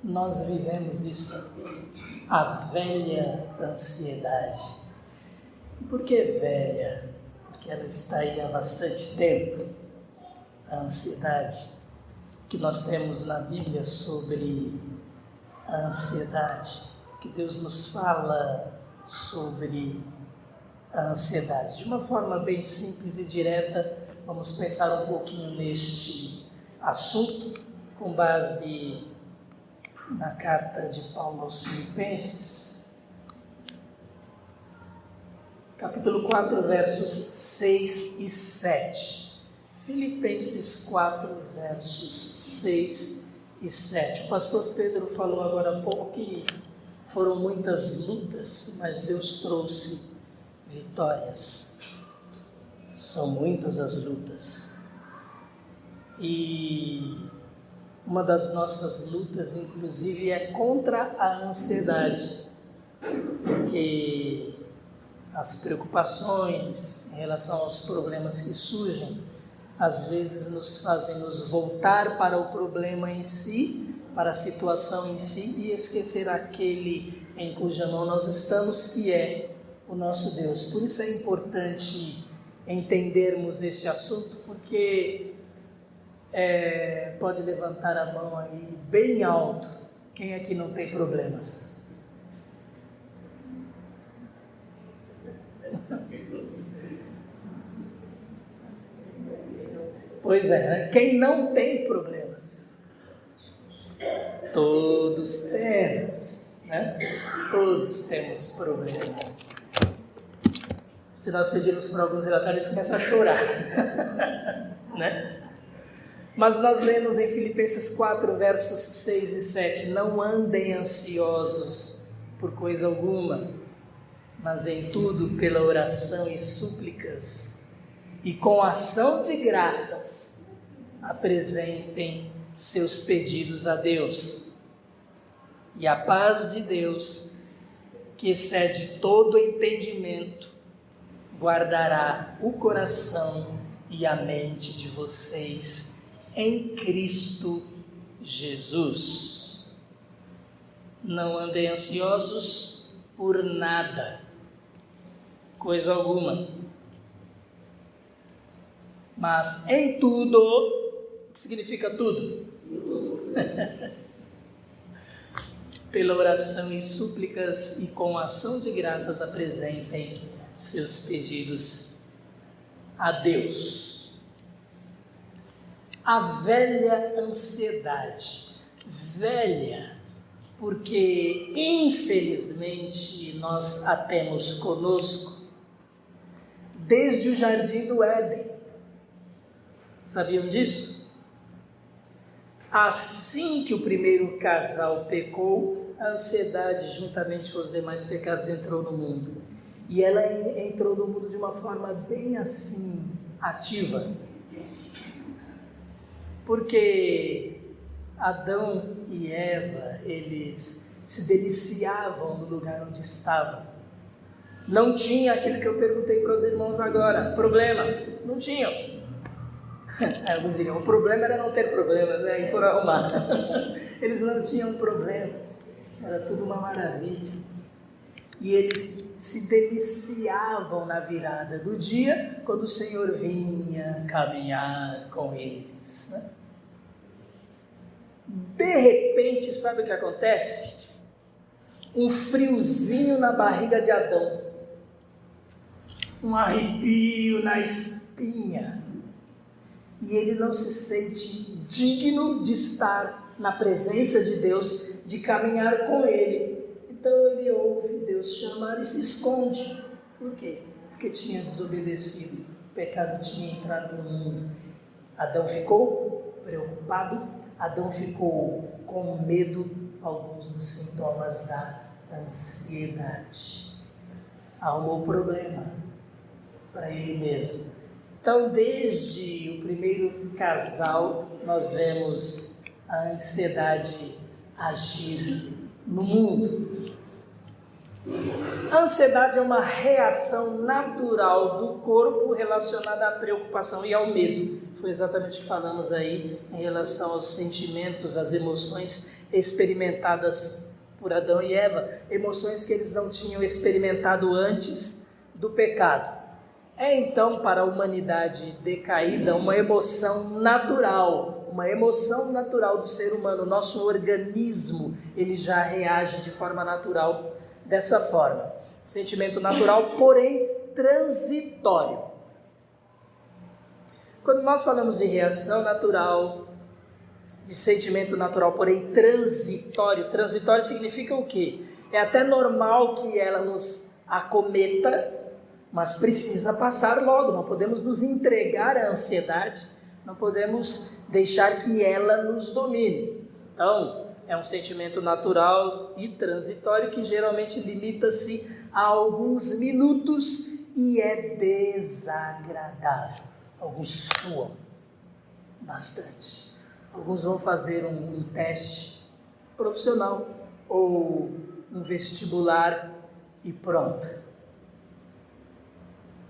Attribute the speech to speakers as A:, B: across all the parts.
A: nós vivemos isso, a velha ansiedade. E por que velha? Porque ela está aí há bastante tempo, a ansiedade que nós temos na Bíblia sobre a ansiedade, que Deus nos fala sobre a ansiedade. De uma forma bem simples e direta, vamos pensar um pouquinho neste assunto, com base na carta de Paulo aos Filipenses, capítulo 4, versos 6 e 7. Filipenses 4, versos 6 e 7. O pastor Pedro falou agora há pouco que foram muitas lutas, mas Deus trouxe vitórias. São muitas as lutas. E uma das nossas lutas, inclusive, é contra a ansiedade, porque as preocupações em relação aos problemas que surgem, às vezes nos fazem nos voltar para o problema em si, para a situação em si, e esquecer aquele em cuja mão nós estamos, que é o nosso Deus. Por isso é importante entendermos este assunto, porque pode levantar a mão aí bem alto, quem aqui não tem problemas? Pois é, né? Quem não tem problemas? Todos temos, né? Todos temos problemas. Se nós pedirmos para alguns relatários, eles começam a chorar, né? Mas nós lemos em Filipenses 4, versos 6 e 7, não andem ansiosos por coisa alguma, mas em tudo pela oração e súplicas, e com ação de graças, apresentem seus pedidos a Deus. E a paz de Deus, que excede todo entendimento, guardará o coração e a mente de vocês em Cristo Jesus. Não andem ansiosos por nada, coisa alguma, mas em tudo. O que significa tudo? Pela oração e súplicas e com ação de graças apresentem seus pedidos a Deus. A velha ansiedade, velha, porque infelizmente nós a temos conosco desde o Jardim do Éden. Sabiam disso? Assim que o primeiro casal pecou, a ansiedade, juntamente com os demais pecados, entrou no mundo. E ela entrou no mundo de uma forma bem assim, ativa. Porque Adão e Eva, eles se deliciavam no lugar onde estavam. Não tinha aquilo que eu perguntei para os irmãos agora, problemas, não tinham. Alguns diriam, o problema era não ter problemas, né? E foram arrumar. Eles não tinham problemas, era tudo uma maravilha. E eles se deliciavam na virada do dia, quando o Senhor vinha caminhar com eles, né? De repente, sabe o que acontece? Um friozinho na barriga de Adão, um arrepio na espinha, e ele não se sente digno de estar na presença de Deus, de caminhar com Ele. Então ele ouve Deus chamar e se esconde. Por quê? Porque tinha desobedecido, o pecado tinha entrado no mundo. Adão ficou preocupado, Adão ficou com medo, alguns dos sintomas da ansiedade. Arrumou problema para ele mesmo. Então, desde o primeiro casal, nós vemos a ansiedade agir no mundo. A ansiedade é uma reação natural do corpo relacionada à preocupação e ao medo. foi exatamente o que falamos aí em relação aos sentimentos, às emoções experimentadas por Adão e Eva, emoções que eles não tinham experimentado antes do pecado. É então para a humanidade decaída uma emoção natural do ser humano. O nosso organismo, ele já reage de forma natural dessa forma. Sentimento natural, porém transitório. Quando nós falamos de reação natural, de sentimento natural, porém transitório significa o quê? É até normal que ela nos acometa, mas precisa passar logo. Não podemos nos entregar à ansiedade, não podemos deixar que ela nos domine. Então, é um sentimento natural e transitório que geralmente limita-se a alguns minutos e é desagradável. Alguns suam bastante. Alguns vão fazer um teste profissional ou um vestibular e pronto.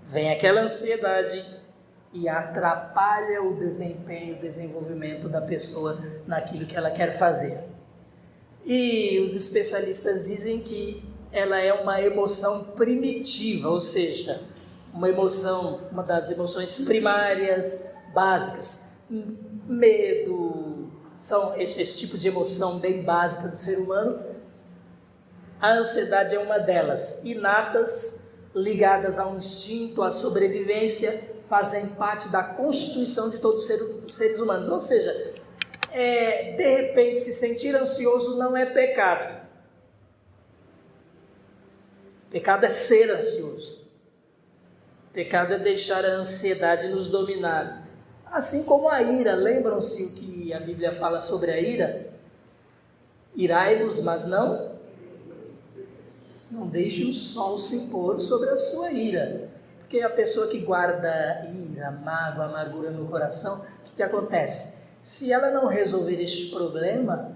A: Vem aquela ansiedade e atrapalha o desempenho, o desenvolvimento da pessoa naquilo que ela quer fazer. E os especialistas dizem que ela é uma emoção primitiva, ou seja, uma das emoções primárias, básicas. Medo, são esse tipo de emoção bem básica do ser humano. A ansiedade é uma delas, inatas, ligadas a um instinto, à sobrevivência, fazem parte da constituição de todos os seres humanos. Ou seja, de repente se sentir ansioso não é pecado. Pecado é ser ansioso. Pecado é deixar a ansiedade nos dominar. Assim como a ira, lembram-se o que a Bíblia fala sobre a ira? Irai-vos, mas não deixe o sol se pôr sobre a sua ira. Porque a pessoa que guarda ira, mágoa, amargura no coração, o que acontece? Se ela não resolver este problema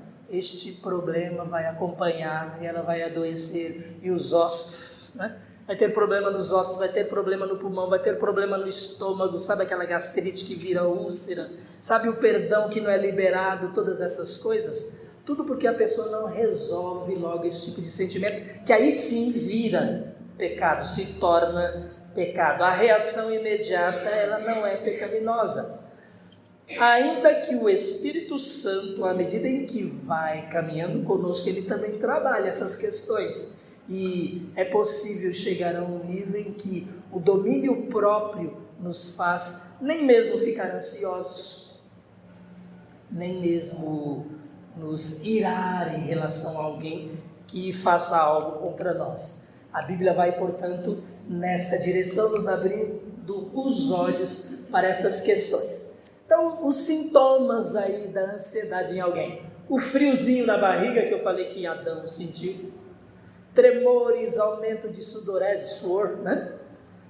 A: vai acompanhar e ela vai adoecer. E os ossos, né? Vai ter problema nos ossos, vai ter problema no pulmão, vai ter problema no estômago, sabe aquela gastrite que vira úlcera, sabe o perdão que não é liberado, todas essas coisas? Tudo porque a pessoa não resolve logo esse tipo de sentimento, que aí sim vira pecado, se torna pecado. A reação imediata, ela não é pecaminosa. Ainda que o Espírito Santo, à medida em que vai caminhando conosco, ele também trabalha essas questões. E é possível chegar a um nível em que o domínio próprio nos faz nem mesmo ficar ansiosos, nem mesmo nos irar em relação a alguém que faça algo contra nós. A Bíblia vai, portanto, nessa direção, nos abrindo os olhos para essas questões. Então, os sintomas aí da ansiedade em alguém. O friozinho na barriga que eu falei que Adão sentiu. Tremores, aumento de sudorese, suor, né?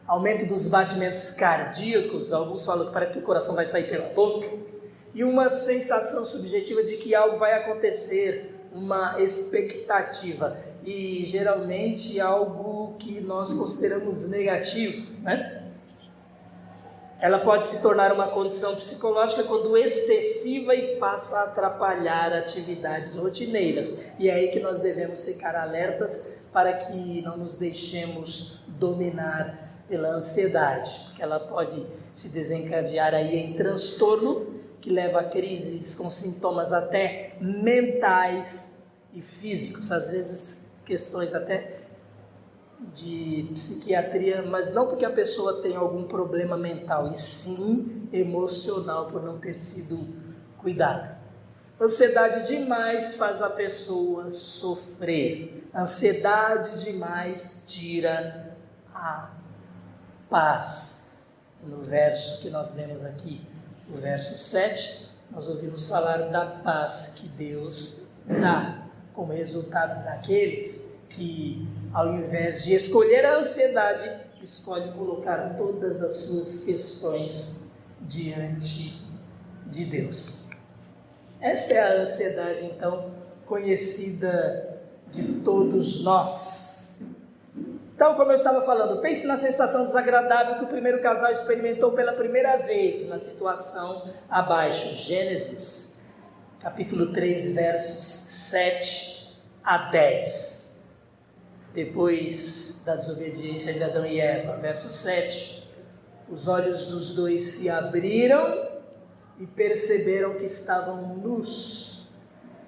A: Aumento dos batimentos cardíacos, alguns falam que parece que o coração vai sair pela boca, e uma sensação subjetiva de que algo vai acontecer, uma expectativa, e geralmente algo que nós consideramos negativo, né? Ela pode se tornar uma condição psicológica quando excessiva e passa a atrapalhar atividades rotineiras. E é aí que nós devemos ficar alertas para que não nos deixemos dominar pela ansiedade, porque ela pode se desencadear aí em transtorno, que leva a crises com sintomas até mentais e físicos, às vezes questões até de psiquiatria, mas não porque a pessoa tem algum problema mental, e sim emocional, por não ter sido cuidado. Ansiedade demais faz a pessoa sofrer. Ansiedade demais tira a paz. No verso que nós lemos aqui, no verso 7, nós ouvimos falar da paz que Deus dá como resultado daqueles que, ao invés de escolher a ansiedade, escolhe colocar todas as suas questões diante de Deus. Essa é a ansiedade, então, conhecida de todos nós. Então, como eu estava falando, pense na sensação desagradável que o primeiro casal experimentou pela primeira vez na situação abaixo. Gênesis, capítulo 3, versos 7 a 10. Depois da desobediência de Adão e Eva, verso 7. Os olhos dos dois se abriram e perceberam que estavam nus.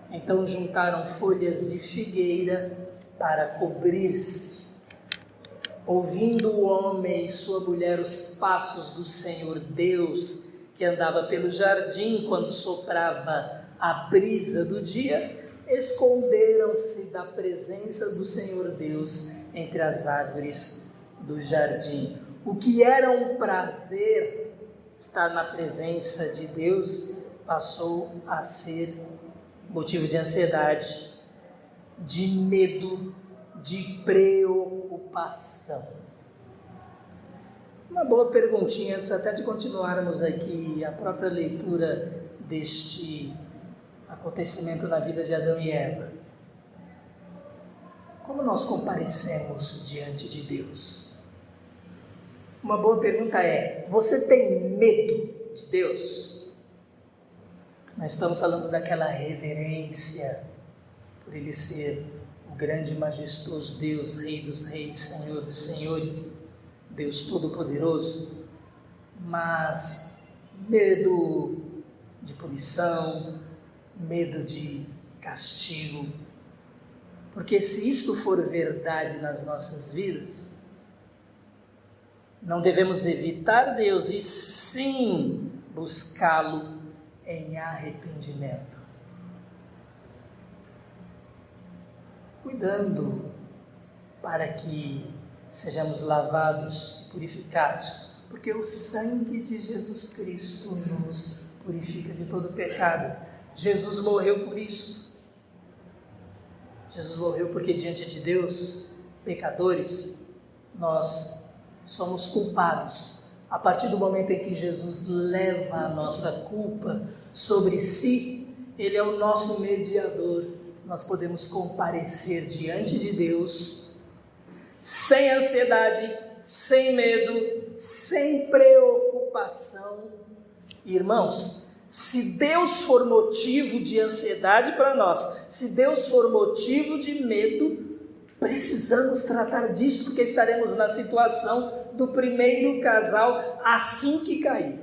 A: Então juntaram folhas de figueira para cobrir-se. Ouvindo o homem e sua mulher os passos do Senhor Deus, que andava pelo jardim quando soprava a brisa do dia, esconderam-se da presença do Senhor Deus entre as árvores do jardim. O que era um prazer estar na presença de Deus passou a ser motivo de ansiedade, de medo, de preocupação. Uma boa perguntinha, antes até de continuarmos aqui a própria leitura deste acontecimento na vida de Adão e Eva. Como nós comparecemos diante de Deus? Uma boa pergunta é: você tem medo de Deus? Nós estamos falando daquela reverência por Ele ser o grande e majestoso Deus, Rei dos reis, Senhor dos senhores, Deus Todo-Poderoso, mas medo de punição, medo de castigo, porque se isto for verdade nas nossas vidas, não devemos evitar Deus e sim buscá-lo em arrependimento. Cuidando para que sejamos lavados, purificados, porque o sangue de Jesus Cristo nos purifica de todo pecado. Jesus morreu por isso. Jesus morreu porque diante de Deus, pecadores, nós somos culpados. A partir do momento em que Jesus leva a nossa culpa sobre si, Ele é o nosso mediador. Nós podemos comparecer diante de Deus sem ansiedade, sem medo, sem preocupação. Irmãos, se Deus for motivo de ansiedade para nós, se Deus for motivo de medo, precisamos tratar disso, porque estaremos na situação do primeiro casal assim que caiu.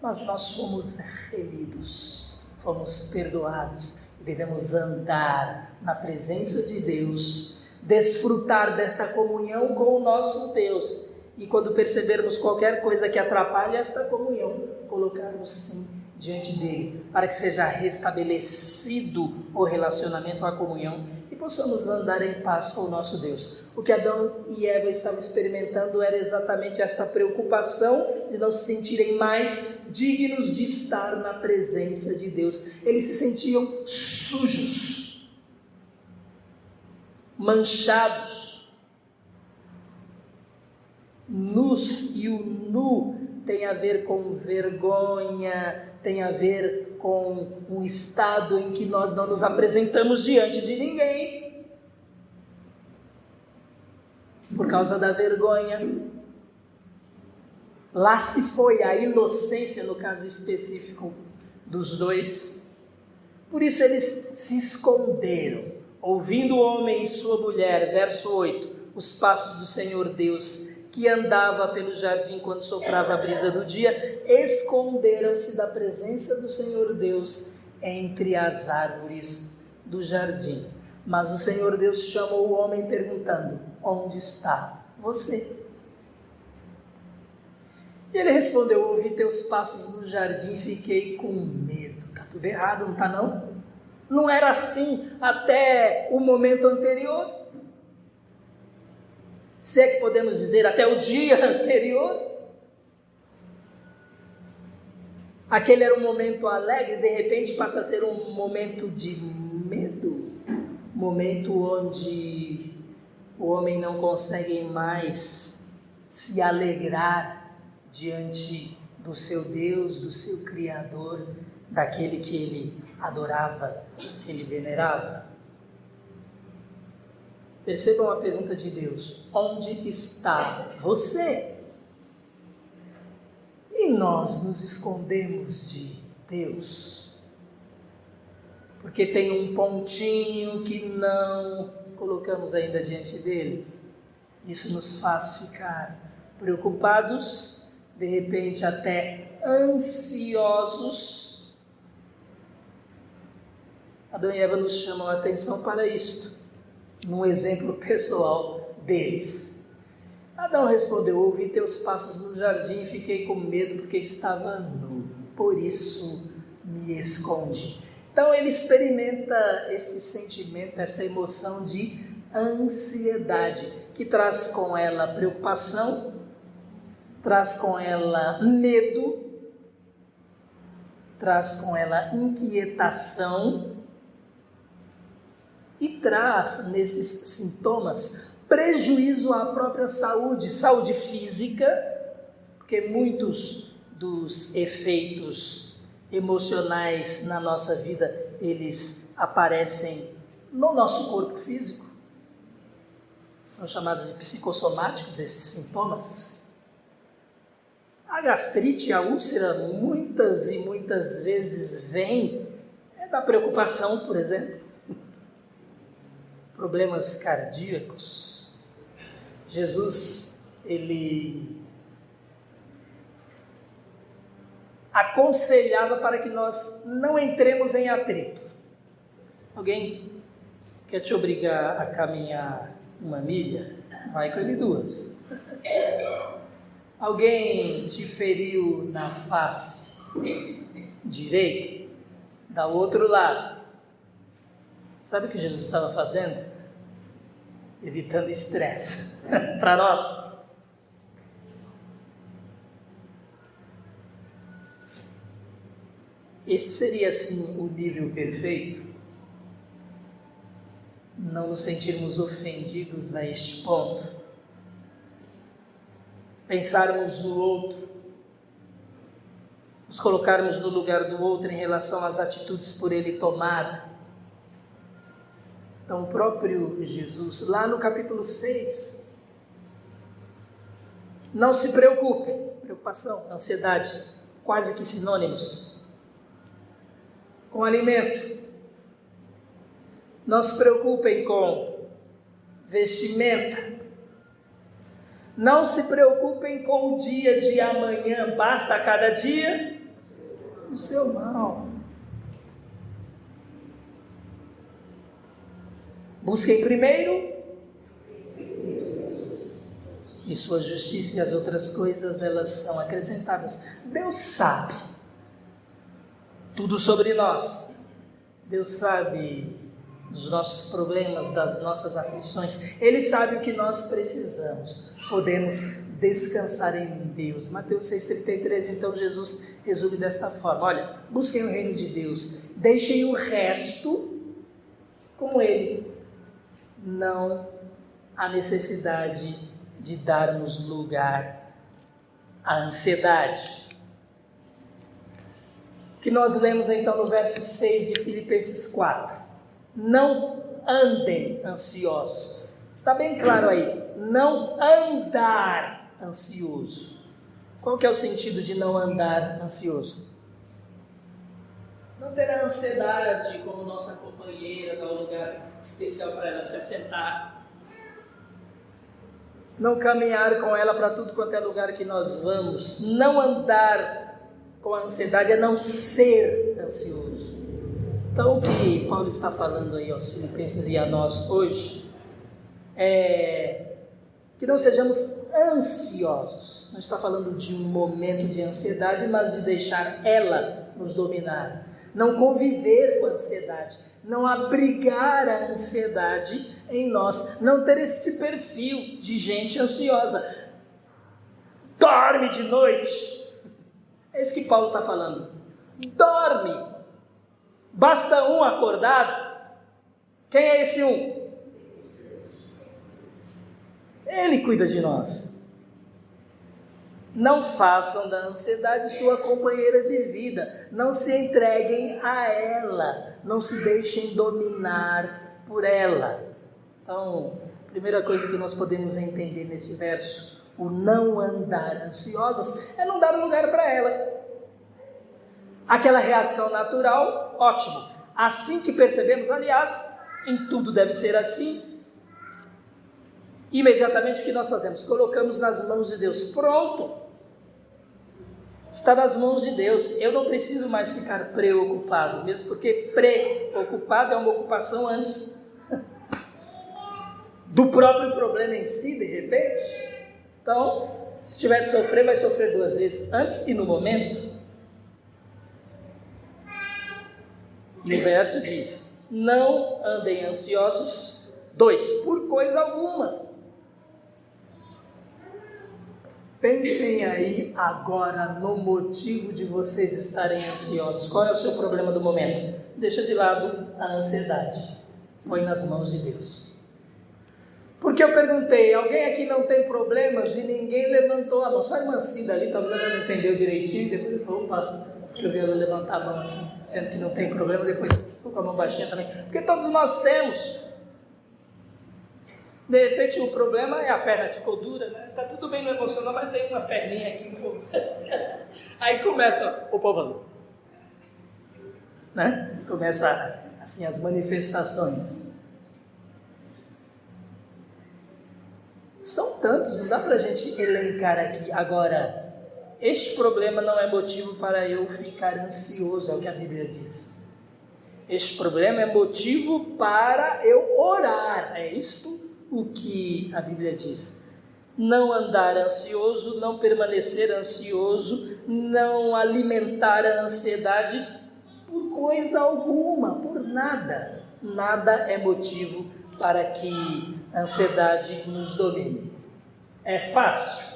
A: Mas nós fomos remidos, fomos perdoados. Devemos andar na presença de Deus, desfrutar dessa comunhão com o nosso Deus, e quando percebermos qualquer coisa que atrapalhe esta comunhão, colocarmos sim diante dele, para que seja restabelecido o relacionamento, a comunhão, e possamos andar em paz com o nosso Deus. O que Adão e Eva estavam experimentando era exatamente esta preocupação de não se sentirem mais dignos de estar na presença de Deus. Eles se sentiam sujos, manchados, nus, e o nu tem a ver com vergonha, tem a ver com um estado em que nós não nos apresentamos diante de ninguém, por causa da vergonha. Lá se foi a inocência, no caso específico dos dois. Por isso eles se esconderam, ouvindo o homem e sua mulher, verso 8, os passos do Senhor Deus, que andava pelo jardim quando soprava a brisa do dia, esconderam-se da presença do Senhor Deus entre as árvores do jardim. Mas o Senhor Deus chamou o homem perguntando: onde está você? E ele respondeu: ouvi teus passos no jardim e fiquei com medo. Está tudo errado, não está não? Não era assim até o momento anterior? Se é que podemos dizer, até o dia anterior? Aquele era um momento alegre, de repente passa a ser um momento de medo, momento onde o homem não consegue mais se alegrar diante do seu Deus, do seu Criador, daquele que ele adorava, que ele venerava. Percebam a pergunta de Deus: onde está você? E nós nos escondemos de Deus, porque tem um pontinho que não colocamos ainda diante dele. Isso nos faz ficar preocupados, de repente até ansiosos. Adão e Eva nos chamam a atenção para isto, num exemplo pessoal deles. Adão respondeu: ouvi teus passos no jardim e fiquei com medo porque estava nu, por isso me escondi. Então ele experimenta esse sentimento, essa emoção de ansiedade, que traz com ela preocupação, traz com ela medo, traz com ela inquietação e traz nesses sintomas prejuízo à própria saúde, saúde física, porque muitos dos efeitos emocionais na nossa vida, eles aparecem no nosso corpo físico. São chamados de psicossomáticos esses sintomas. A gastrite, a úlcera, muitas e muitas vezes vem da preocupação, por exemplo. Problemas cardíacos. Jesus, ele aconselhava para que nós não entremos em atrito. Alguém quer te obrigar a caminhar 1 milha? Vai com ele 2. Alguém te feriu na face direita? Dá o outro lado. Sabe o que Jesus estava fazendo? Evitando estresse para nós. Esse seria, assim, o nível perfeito? Não nos sentirmos ofendidos a este ponto. Pensarmos no outro. Nos colocarmos no lugar do outro em relação às atitudes por ele tomado. Então, o próprio Jesus, lá no capítulo 6, não se preocupem. Preocupação, ansiedade, quase que sinônimos. Com alimento. Não se preocupem com vestimenta. Não se preocupem com o dia de amanhã. Basta cada dia o seu mal. Busquem primeiro e sua justiça, e as outras coisas elas são acrescentadas. Deus sabe tudo sobre nós. Deus sabe dos nossos problemas, das nossas aflições. Ele sabe o que nós precisamos. Podemos descansar em Deus. Mateus 6,33, então Jesus resume desta forma: olha, busquem o reino de Deus, deixem o resto com Ele. Não há necessidade de darmos lugar à ansiedade. Que nós lemos então no verso 6 de Filipenses 4. Não andem ansiosos. Está bem claro aí. Não andar ansioso. Qual que é o sentido de não andar ansioso? Não ter a ansiedade como nossa companheira, dar um lugar especial para ela se assentar. Não caminhar com ela para tudo quanto é lugar que nós vamos. Não andar com a ansiedade é não ser ansioso. Então, o que Paulo está falando aí aos Filipenses e a nós hoje é que não sejamos ansiosos. Não está falando de um momento de ansiedade, mas de deixar ela nos dominar. Não conviver com a ansiedade, não abrigar a ansiedade em nós, não ter esse perfil de gente ansiosa. Dorme de noite. É isso que Paulo está falando. Dorme. Basta um acordado. Quem é esse um? Ele cuida de nós. Não façam da ansiedade sua companheira de vida. Não se entreguem a ela. Não se deixem dominar por ela. Então, a primeira coisa que nós podemos entender nesse verso, o não andar ansiosos, é não dar lugar para ela. Aquela reação natural, ótimo. Assim que percebemos, aliás, em tudo deve ser assim, imediatamente o que nós fazemos? Colocamos nas mãos de Deus. Pronto. Está nas mãos de Deus. Eu não preciso mais ficar preocupado, mesmo porque preocupado é uma ocupação antes do próprio problema em si, de repente. Então, se tiver de sofrer, vai sofrer duas vezes, antes e no momento. E o verso diz: não andem ansiosos, 2, por coisa alguma. Pensem aí agora no motivo de vocês estarem ansiosos. Qual é o seu problema do momento? Deixa de lado a ansiedade. Põe nas mãos de Deus. Porque eu perguntei, alguém aqui não tem problemas? E ninguém levantou a mão. Só a irmã Cida ali, talvez ela não entendeu direitinho. Depois ele falou, opa, eu vi ela levantar a mão assim, sendo que não tem problema. Depois ficou com a mão baixinha também. Porque todos nós temos. De repente o problema é a perna que ficou dura, né? Tá tudo bem no emocional, mas tem uma perninha aqui um pouco. Aí começa o povo, né? Começa assim as manifestações. São tantos, não dá pra gente elencar aqui. Agora, este problema não é motivo para eu ficar ansioso, é o que a Bíblia diz. Este problema é motivo para eu orar, é isto o que a Bíblia diz. Não andar ansioso, não permanecer ansioso, não alimentar a ansiedade por coisa alguma, por nada. Nada é motivo para que a ansiedade nos domine. É fácil.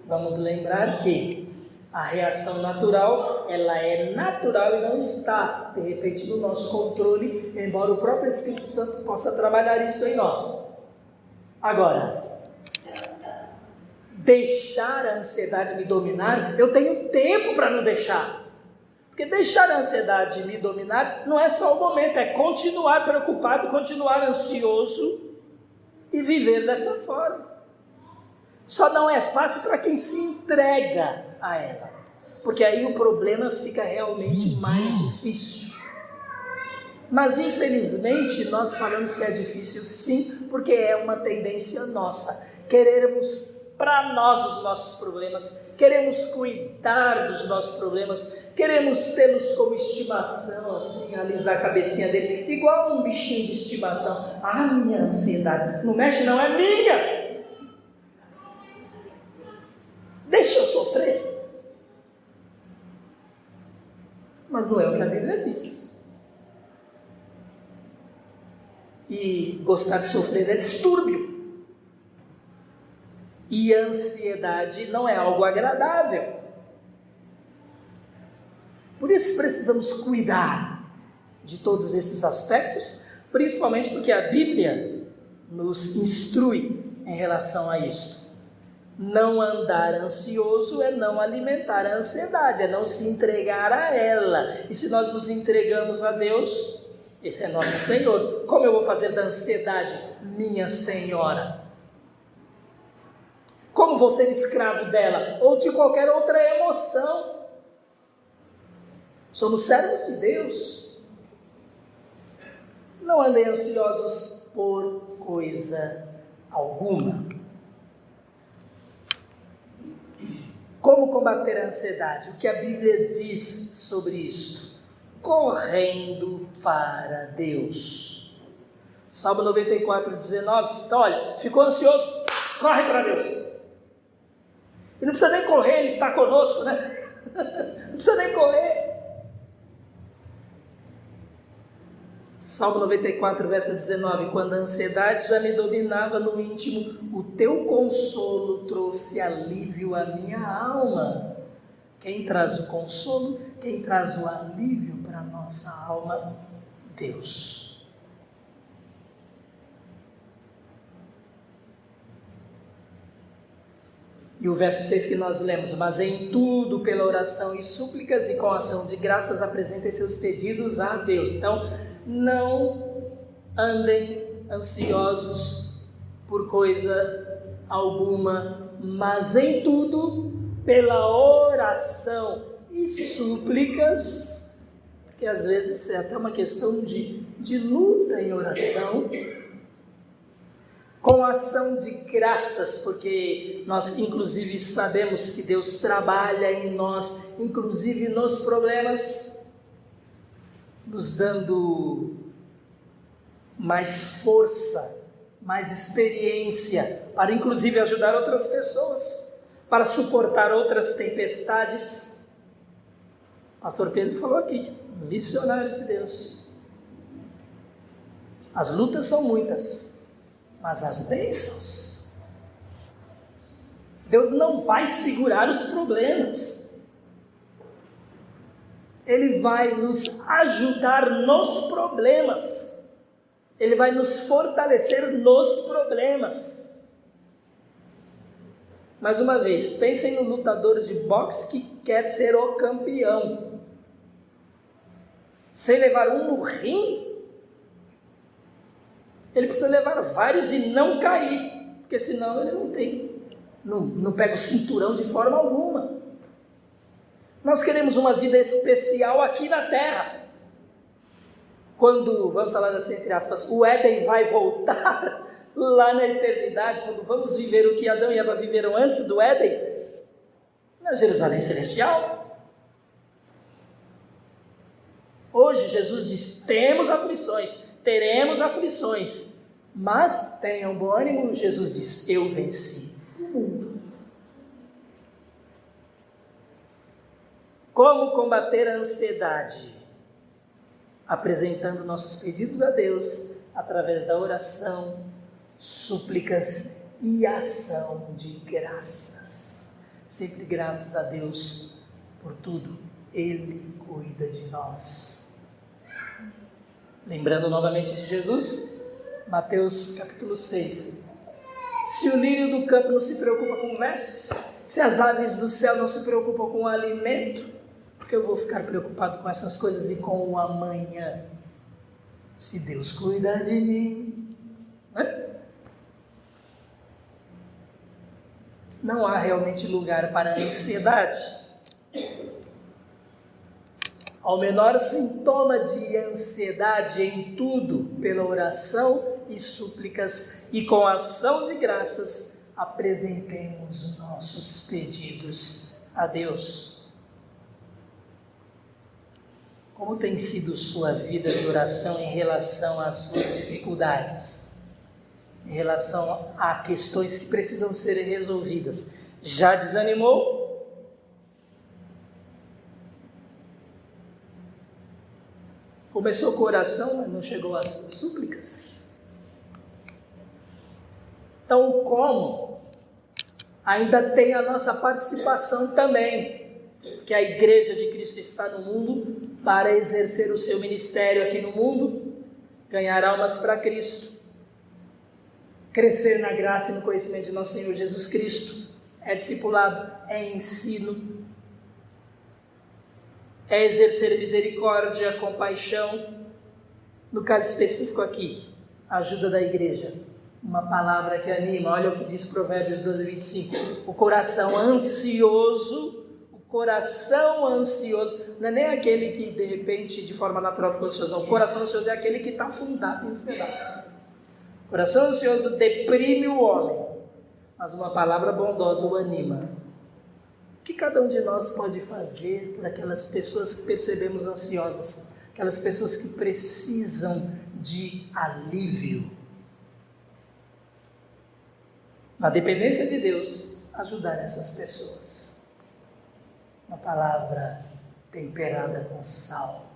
A: Vamos lembrar que a reação natural, ela é natural e não está, de repente, no nosso controle, embora o próprio Espírito Santo possa trabalhar isso em nós. Agora, deixar a ansiedade me dominar, eu tenho tempo para não deixar. Porque deixar a ansiedade me dominar não é só o momento, é continuar preocupado, continuar ansioso e viver dessa forma. Só não é fácil para quem se entrega a ela, porque aí o problema fica realmente mais difícil. Mas infelizmente nós falamos que é difícil sim, porque é uma tendência nossa. Queremos para nós os nossos problemas, queremos cuidar dos nossos problemas, queremos tê-los como estimação, assim, alisar a cabecinha dele, igual um bichinho de estimação. Ah, minha ansiedade, não mexe não, é minha. Deixa eu sofrer. Mas não é o que a Bíblia diz. E gostar de sofrer é distúrbio. E ansiedade não é algo agradável. Por isso precisamos cuidar de todos esses aspectos, principalmente porque a Bíblia nos instrui em relação a isso. Não andar ansioso é não alimentar a ansiedade, é não se entregar a ela. E se nós nos entregamos a Deus, Ele é nosso Senhor. Como eu vou fazer da ansiedade minha senhora? Como vou ser escravo dela? Ou de qualquer outra emoção? Somos servos de Deus. Não andem ansiosos por coisa alguma. Como combater a ansiedade? O que a Bíblia diz sobre isso? Correndo para Deus. Salmo 94, 19. Então olha, ficou ansioso? Corre para Deus. E não precisa nem correr, Ele está conosco, né? Não precisa nem correr. Salmo 94, verso 19. Quando a ansiedade já me dominava no íntimo, o teu consolo trouxe alívio à minha alma. Quem traz o consolo, quem traz o alívio para a nossa alma? Deus. E o verso 6 que nós lemos: mas em tudo, pela oração e súplicas e com ação de graças, apresentem seus pedidos a Deus. Então, não andem ansiosos por coisa alguma, mas em tudo, pela oração e súplicas, porque às vezes é até uma questão de luta em oração, com ação de graças, porque nós inclusive sabemos que Deus trabalha em nós, inclusive nos problemas, nos dando mais força, mais experiência, para inclusive ajudar outras pessoas, para suportar outras tempestades. Pastor Pedro falou aqui, missionário de Deus. As lutas são muitas, mas as bênçãos, Deus não vai segurar os problemas, Ele vai nos ajudar nos problemas, Ele vai nos fortalecer nos problemas. Mais uma vez, pensem no lutador de boxe que quer ser o campeão, sem levar um no rim, ele precisa levar vários e não cair, porque senão ele não pega o cinturão de forma alguma. Nós queremos uma vida especial aqui na terra. Quando, vamos falar assim entre aspas, o Éden vai voltar lá na eternidade, quando vamos viver o que Adão e Eva viveram antes do Éden, na Jerusalém Celestial. Hoje Jesus diz: temos aflições, teremos aflições, mas tenham bom ânimo. Jesus diz: eu venci o mundo. Como combater a ansiedade? Apresentando nossos pedidos a Deus através da oração, súplicas e ação de graças. Sempre gratos a Deus por tudo, Ele cuida de nós. Lembrando novamente de Jesus, Mateus capítulo 6. Se o lírio do campo não se preocupa com vestes, se as aves do céu não se preocupam com o alimento, porque eu vou ficar preocupado com essas coisas e com o amanhã? Se Deus cuida de mim, não há realmente lugar para a ansiedade. Ao menor sintoma de ansiedade, em tudo, pela oração e súplicas e com ação de graças, apresentemos nossos pedidos a Deus. Como tem sido sua vida de oração em relação às suas dificuldades? Em relação a questões que precisam ser resolvidas? Já desanimou? Começou com oração, mas não chegou às súplicas? Então, como? Ainda tem a nossa participação também, que a Igreja de Cristo está no mundo para exercer o seu ministério aqui no mundo, ganhar almas para Cristo, crescer na graça e no conhecimento de nosso Senhor Jesus Cristo. É discipulado, é ensino, é exercer misericórdia, compaixão. No caso específico aqui, a ajuda da igreja, uma palavra que anima. Olha o que diz Provérbios 12:25. O coração ansioso, não é nem aquele que de repente de forma natural ficou ansioso, não. O coração ansioso é aquele que está fundado em ansiedade. O coração ansioso deprime o homem, mas uma palavra bondosa o anima. O que cada um de nós pode fazer por aquelas pessoas que percebemos ansiosas, aquelas pessoas que precisam de alívio? Na dependência de Deus, ajudar essas pessoas. Uma palavra temperada com sal,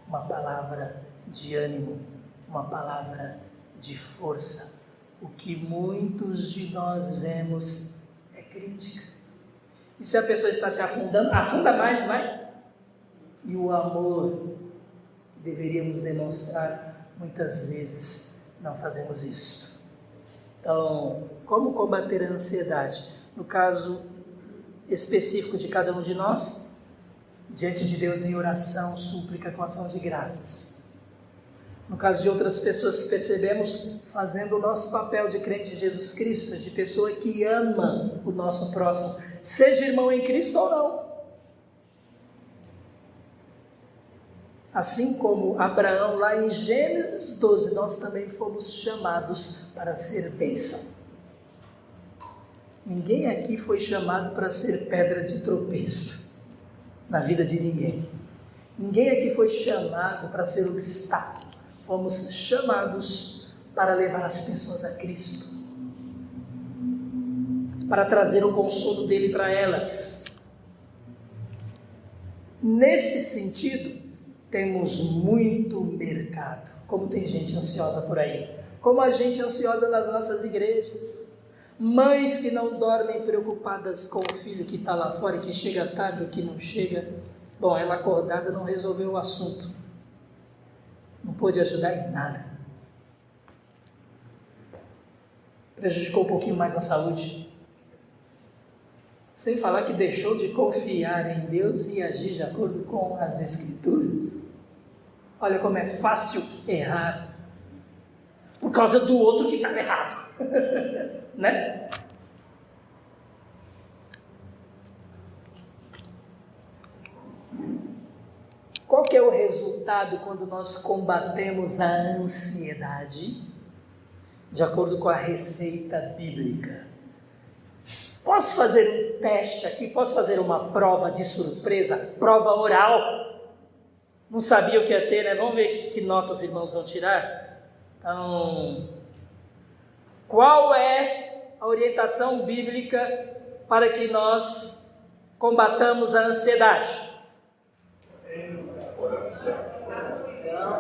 A: uma palavra de ânimo, uma palavra de força. O que muitos de nós vemos é crítica. E se a pessoa está se afundando, afunda mais, vai. E o amor que deveríamos demonstrar, muitas vezes não fazemos isso. Então, como combater a ansiedade? No caso específico de cada um de nós, diante de Deus em oração, súplica com ação de graças. No caso de outras pessoas que percebemos fazendo o nosso papel de crente em Jesus Cristo, de pessoa que ama o nosso próximo, seja irmão em Cristo ou não. Assim como Abraão, lá em Gênesis 12, nós também fomos chamados para ser bênção. Ninguém aqui foi chamado para ser pedra de tropeço na vida de ninguém. Ninguém aqui foi chamado para ser obstáculo. Fomos chamados para levar as pessoas a Cristo, para trazer o consolo dele para elas. Nesse sentido, temos muito mercado. Como tem gente ansiosa por aí, como a gente ansiosa nas nossas igrejas, mães que não dormem preocupadas com o filho que está lá fora e que chega tarde ou que não chega. Bom, ela acordada não resolveu o assunto, não pôde ajudar em nada, prejudicou um pouquinho mais a saúde, sem falar que deixou de confiar em Deus e agir de acordo com as Escrituras. Olha como é fácil errar por causa do outro que estava errado, né? Qual que é o resultado quando nós combatemos a ansiedade? De acordo com a receita bíblica. Posso fazer um teste aqui? Posso fazer uma prova de surpresa? Prova oral? Não sabia o que ia ter, né? Vamos ver que nota os irmãos vão tirar? Então, qual é a orientação bíblica para que nós combatamos a ansiedade? Oração,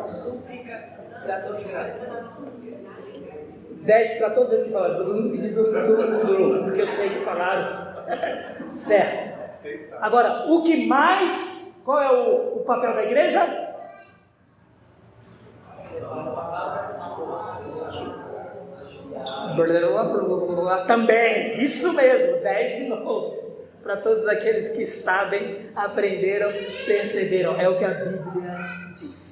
A: súplica, oração de graça. 10 para todos esses que falaram, porque eu sei que falaram. Certo. Agora, o que mais, qual é o papel da igreja? Também, isso mesmo, 10 de novo. Para todos aqueles que sabem, aprenderam, perceberam. É o que a Bíblia diz.